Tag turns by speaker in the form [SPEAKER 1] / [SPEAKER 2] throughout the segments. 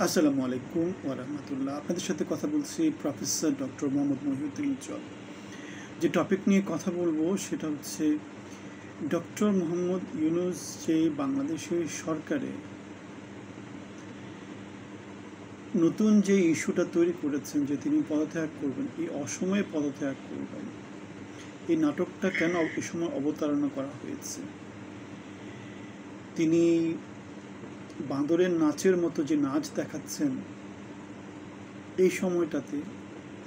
[SPEAKER 1] আসসালামু আলাইকুম ওয়া রাহমাতুল্লাহ। আপনাদের সাথে কথা বলছি প্রফেসর ডক্টর মোহাম্মদ মহিউদ্দিন উজ্জ্বল। যে টপিক নিয়ে কথা বলবো সেটা হচ্ছে ডক্টর মোহাম্মদ ইউনূস যে বাংলাদেশের সরকারে নতুন যে ইস্যুটা তৈরি করেছেন যে তিনি পদত্যাগ করবেন, এই অসময়ে পদত্যাগ করবেন, এই নাটকটা কেন এই সময় অবতারণা করা হয়েছে? তিনি বাঁদরের নাচের মতো যে নাচ দেখাচ্ছেন এই সময়টাতে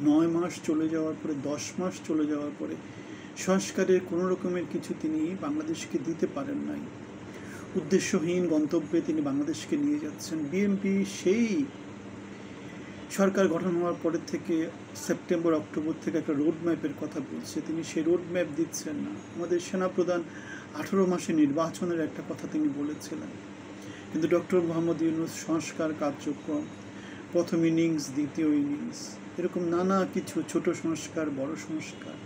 [SPEAKER 1] 9 মাস চলে যাওয়ার পরে, 10 মাস চলে যাওয়ার পরে সংস্কারের কোনো রকমের কিছু তিনি বাংলাদেশকে দিতে পারেন নাই। উদ্দেশ্যহীন গন্তব্যে তিনি বাংলাদেশকে নিয়ে যাচ্ছেন। বিএনপি সেই সরকার গঠন হওয়ার পরের থেকে সেপ্টেম্বর অক্টোবর থেকে একটা রোড ম্যাপের কথা বলছে, তিনি সেই রোড ম্যাপ দিচ্ছেন না। আমাদের সেনাপ্রধান 18 মাসে নির্বাচনের একটা কথা তিনি বলেছিলেন, কিন্তু ডক্টর মোহাম্মদ ইউনূস সংস্কার কার্যক্রম, প্রথম ইনিংস, দ্বিতীয় ইনিংস, এরকম নানা কিছু, ছোট সংস্কার, বড় সংস্কার,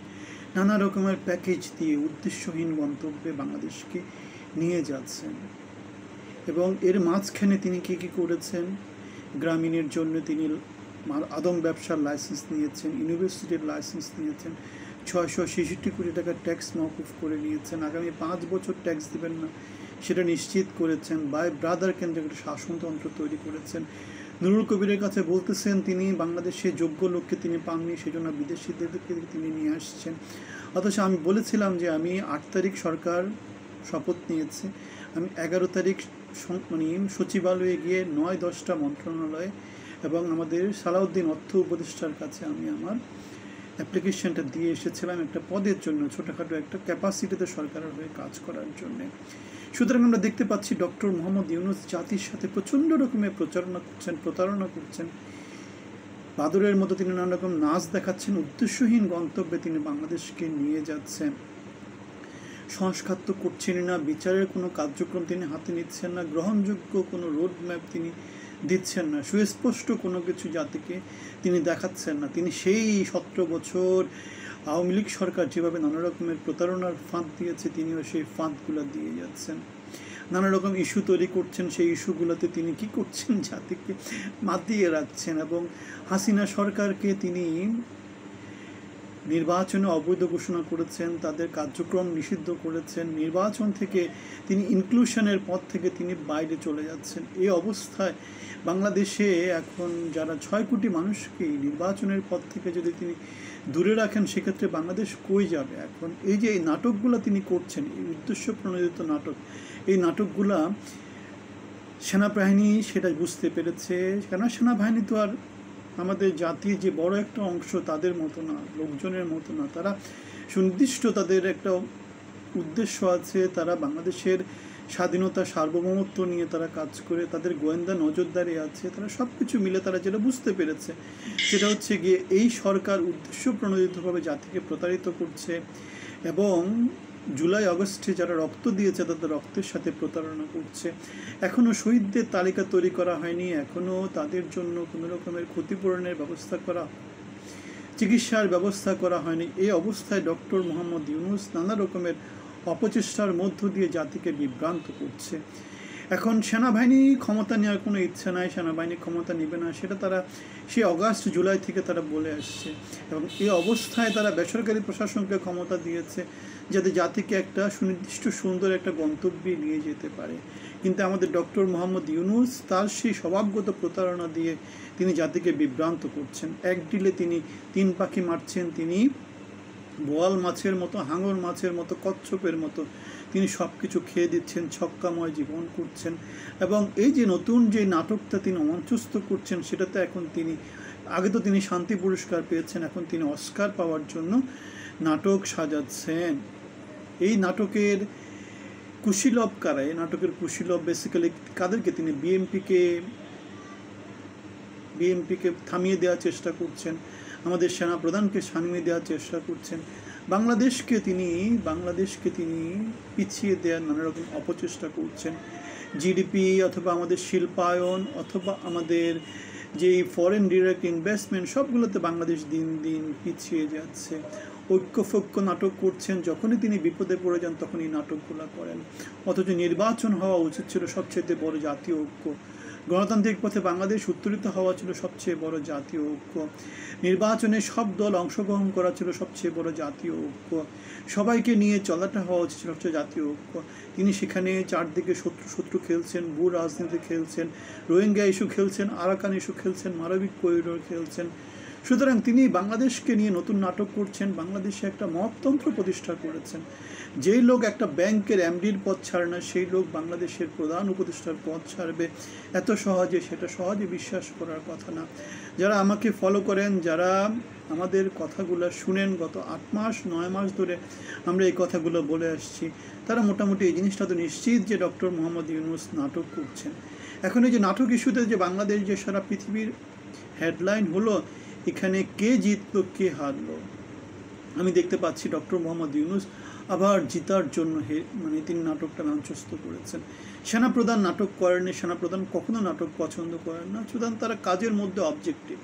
[SPEAKER 1] নানা রকমের প্যাকেজ দিয়ে উদ্দেশ্যহীন গন্তব্যে বাংলাদেশকে নিয়ে যাচ্ছেন। এবং এর মাঝখানে তিনি কী কী করেছেন? গ্রামীণের জন্য তিনি আদম ব্যবসার লাইসেন্স নিয়েছেন, ইউনিভার্সিটির লাইসেন্স নিয়েছেন, 666 কোটি টাকার ট্যাক্স মওকুফ করে নিয়েছেন, আগামী 5 বছর ট্যাক্স দেবেন না সেটা নিশ্চিত করেছেন, বাই ব্রাদার কেন্দ্রে একটা শাসনতন্ত্র তৈরি করেছেন। নুরুল কবিরের কাছে বলতেছেন তিনি বাংলাদেশে যোগ্য লোককে তিনি পাননি, সেজন্য বিদেশিদেরকে তিনি নিয়ে আসছেন। অথচ আমি বলেছিলাম যে আমি 8 তারিখ সরকার শপথ নিয়েছি, আমি 11 তারিখ সচিবালয়ে গিয়ে 9-10টা মন্ত্রণালয়ে এবং আমাদের সালাউদ্দিন অর্থ উপদেষ্টার কাছে আমি আমার অ্যাপ্লিকেশনটা দিয়ে এসেছিলাম একটা পদের জন্য, ছোটোখাটো একটা ক্যাপাসিটিতে সরকারের হয়ে কাজ করার জন্যে। সুতরাং আমরা দেখতে পাচ্ছি ডক্টর মোহাম্মদ ইউনূস জাতির সাথে প্রচণ্ড রকমের প্রতারণা করছেন। বাদরের মতো তিনি নানা রকম নাচ দেখাচ্ছেন, উদ্দেশ্যহীন গন্তব্যে তিনি বাংলাদেশকে নিয়ে যাচ্ছেন। সংস্কার তো করছেনই না, বিচারের কোনো কার্যক্রম তিনি হাতে নিচ্ছেন না, গ্রহণযোগ্য কোনো রোড ম্যাপ তিনি দিচ্ছেন না, সুস্পষ্ট কোনো কিছু জাতিকে তিনি দেখাচ্ছেন না। তিনি সেই 17 বছর আওয়ামী লীগ সরকার যেভাবে নানা রকমের প্রতারণার ফাঁদ দিয়েছে, তিনিও সেই ফাঁদগুলো দিয়ে যাচ্ছেন। নানা রকম ইস্যু তৈরি করছেন, সেই ইস্যুগুলোতে তিনি কি করছেন? জাতিকে মাতিয়ে রাখছেন। এবং হাসিনা সরকারকে তিনি নির্বাচনে অবৈধ ঘোষণা করেছেন, তাদের কার্যক্রম নিষিদ্ধ করেছেন, নির্বাচন থেকে তিনি ইনক্লুশনের পথ থেকে তিনি বাইরে চলে যাচ্ছেন। এই অবস্থায় বাংলাদেশে এখন যারা 6 কোটি মানুষকে নির্বাচনের পথ থেকে যদি তিনি দূরে রাখেন, সেক্ষেত্রে বাংলাদেশ কই যাবে? এখন এই যে এই নাটকগুলো তিনি করছেন, এই উদ্দেশ্য প্রণোদিত নাটক, এই নাটকগুলা সেনাবাহিনী সেটা বুঝতে পেরেছে। কেন সেনাবাহিনী তো আর আমাদের জাতির যে বড় একটা অংশ তাদের মতো না, লোকজনের মতো না, তারা সুনির্দিষ্ট তাদের একটা উদ্দেশ্য আছে, তারা বাংলাদেশের স্বাধীনতা সার্বভৌমত্ব নিয়ে তারা কাজ করে, তাদের গোয়েন্দা নজরদারি আছে, তারা সব কিছু মিলে তারা যেটা বুঝতে পেরেছে সেটা হচ্ছে গিয়ে এই সরকার উদ্দেশ্য প্রণোদিতভাবে জাতিকে প্রতারিত করছে এবং জুলাই আগস্টে যারা রক্ত দিয়েছে তাদের রক্তের সাথে প্রতারণা করছে। এখনও শহীদদের তালিকা তৈরি করা হয়নি, এখনও তাদের জন্য কোনো রকমের ক্ষতিপূরণের ব্যবস্থা করা, চিকিৎসার ব্যবস্থা করা হয়নি। এই অবস্থায় ডক্টর মোহাম্মদ ইউনূস নানা রকমের অপচেষ্টার মধ্য দিয়ে জাতিকে বিভ্রান্ত করছে। এখন সেনাবাহিনী ক্ষমতা নেওয়ার কোনো ইচ্ছা নাই, সেনাবাহিনী ক্ষমতা নেবে না, সেটা তারা সেই অগাস্ট জুলাই থেকে তারা বলে আসছে। এবং এই অবস্থায় তারা বেসরকারি প্রশাসনকে ক্ষমতা দিয়েছে যাতে জাতিকে একটা সুনির্দিষ্ট সুন্দর একটা গন্তব্যে নিয়ে যেতে পারে। কিন্তু আমাদের ডক্টর মোহাম্মদ ইউনূস তার সেই স্বভাবগত প্রতারণা দিয়ে তিনি জাতিকে বিভ্রান্ত করছেন। এক ডিলে তিনি 3 পাখি মারছেন, তিনি বোয়াল মাছের মতো, হাঙর মাছের মতো, কচ্ছপের মতো তিনি সব কিছু খেয়ে দিচ্ছেন, ছক্কাময় জীবন করছেন। এবং এই যে নতুন যে নাটকটা তিনি মঞ্চস্থ করছেন, সেটাতে এখন তিনি, আগে তো তিনি শান্তি পুরস্কার পেয়েছেন, এখন তিনি অস্কার পাওয়ার জন্য নাটক সাজাচ্ছেন। এই নাটকের কুশীলব কারা? এই নাটকের কুশীলব বেসিক্যালি কাদেরকে? তিনি বিএনপিকে থামিয়ে দেওয়ার চেষ্টা করছেন, আমাদের সেনাপ্রধানকে থামিয়ে দেওয়ার চেষ্টা করছেন, বাংলাদেশকে তিনি পিছিয়ে দেওয়ার নানা রকম অপচেষ্টা করছেন। জিডিপি অথবা আমাদের শিল্পায়ন অথবা আমাদের যেই ফরেন ডিরেক্ট ইনভেস্টমেন্ট, সবগুলোতে বাংলাদেশ দিন দিন পিছিয়ে যাচ্ছে। ঐক্যফক্য নাটক করছেন, যখনই তিনি বিপদে পড়ে যান তখন এই নাটকগুলো করেন। অথচ নির্বাচন হওয়া উচিত ছিল সবচেয়ে বড় জাতীয় ঐক্য, গণতান্ত্রিক পথে বাংলাদেশ উত্তোলিত হওয়া ছিল সবচেয়ে বড় জাতীয় ঐক্য। নির্বাচনে সব দল অংশগ্রহণ করা ছিল সবচেয়ে বড় জাতীয় ঐক্য। সবাইকে নিয়ে চলাটা হওয়া উচিত সবচেয়ে জাতীয় ঐক্য। তিনি সেখানে চারদিকে শত্রু খেলছেন, ভূ রাজনীতি খেলছেন, রোহিঙ্গা ইস্যু খেলছেন, আরাকান ইস্যু খেলছেন, মানবিক করিডোর খেলছেন। সুতরাং তিনি বাংলাদেশকে নিয়ে নতুন নাটক করছেন, বাংলাদেশে একটা মততন্ত্র প্রতিষ্ঠা করেছেন। যেই লোক একটা ব্যাংকের এমডির পদ ছাড়ে না, সেই লোক বাংলাদেশের প্রধান উপদেষ্টার পদ ছাড়বে এত সহজে, সেটা সহজে বিশ্বাস করার কথা না। যারা আমাকে ফলো করেন, যারা আমাদের কথাগুলো শুনেন, গত 8 মাস 9 মাস ধরে আমরা এই কথাগুলো বলে আসছি, তারা মোটামুটি এই জিনিসটা তো নিশ্চিত যে ডক্টর মোহাম্মদ ইউনূস নাটক করছেন। এখন এই যে নাটক ইস্যুতে যে বাংলাদেশ যে সারা পৃথিবীর হেডলাইন হলো, এখানে কে জিতলো কে হারলো, আমি দেখতে পাচ্ছি ডক্টর মোহাম্মদ ইউনূস আবার জিতার জন্য তিনি নাটকটা মঞ্চস্থ করেছেন। সেনাপ্রধান নাটক করেননি, সেনাপ্রধান কখনো নাটক পছন্দ করেন না। সুতরাং তারা কাজের মধ্যে অবজেক্টিভ,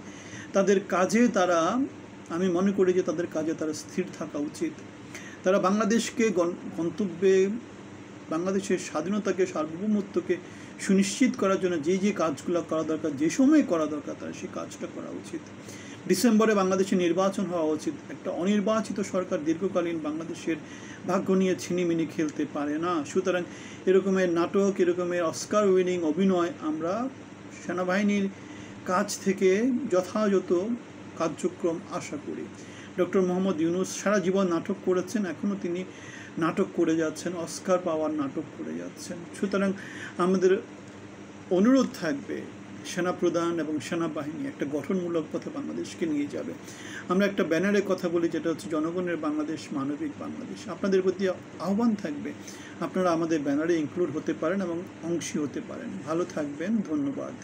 [SPEAKER 1] তাদের কাজে তারা, আমি মনে করি যে তাদের কাজে তারা স্থির থাকা উচিত। তারা বাংলাদেশকে গন্তব্যে, বাংলাদেশের স্বাধীনতাকে, সার্বভৌমত্বকে সুনিশ্চিত করার জন্য যে যে কাজগুলো করা দরকার, যে সময় করা দরকার, তার সেই কাজটা করা উচিত। ডিসেম্বরে বাংলাদেশে নির্বাচন হওয়া উচিত। একটা অনির্বাচিত সরকার দীর্ঘকালীন বাংলাদেশের ভাগ্য নিয়ে ছিনিমিনি খেলতে পারে না। সুতরাং এরকমের নাটক, এরকমের অস্কার উইনিং অভিনয় আমরা সেনাবাহিনীর কাছ থেকে যথাযথ কার্যক্রম আশা করি। ডক্টর মোহাম্মদ ইউনূস সারা জীবন নাটক করেছেন, এখনও তিনি নাটক করে যাচ্ছেন, অস্কার পাওয়ার নাটক করে যাচ্ছেন। সুতরাং আমাদের অনুরোধ থাকবে, সেনাপ্রধান এবং সেনাবাহিনী একটা গঠনমূলক পথে বাংলাদেশকে নিয়ে যাবে। আমরা একটা ব্যানারের কথা বলি, যেটা হচ্ছে জনগণের বাংলাদেশ, মানবিক বাংলাদেশ। আপনাদের প্রতি আহ্বান থাকবে, আপনারা আমাদের ব্যানারে ইনক্লুড হতে পারেন এবং অংশী হতে পারেন। ভালো থাকবেন, ধন্যবাদ।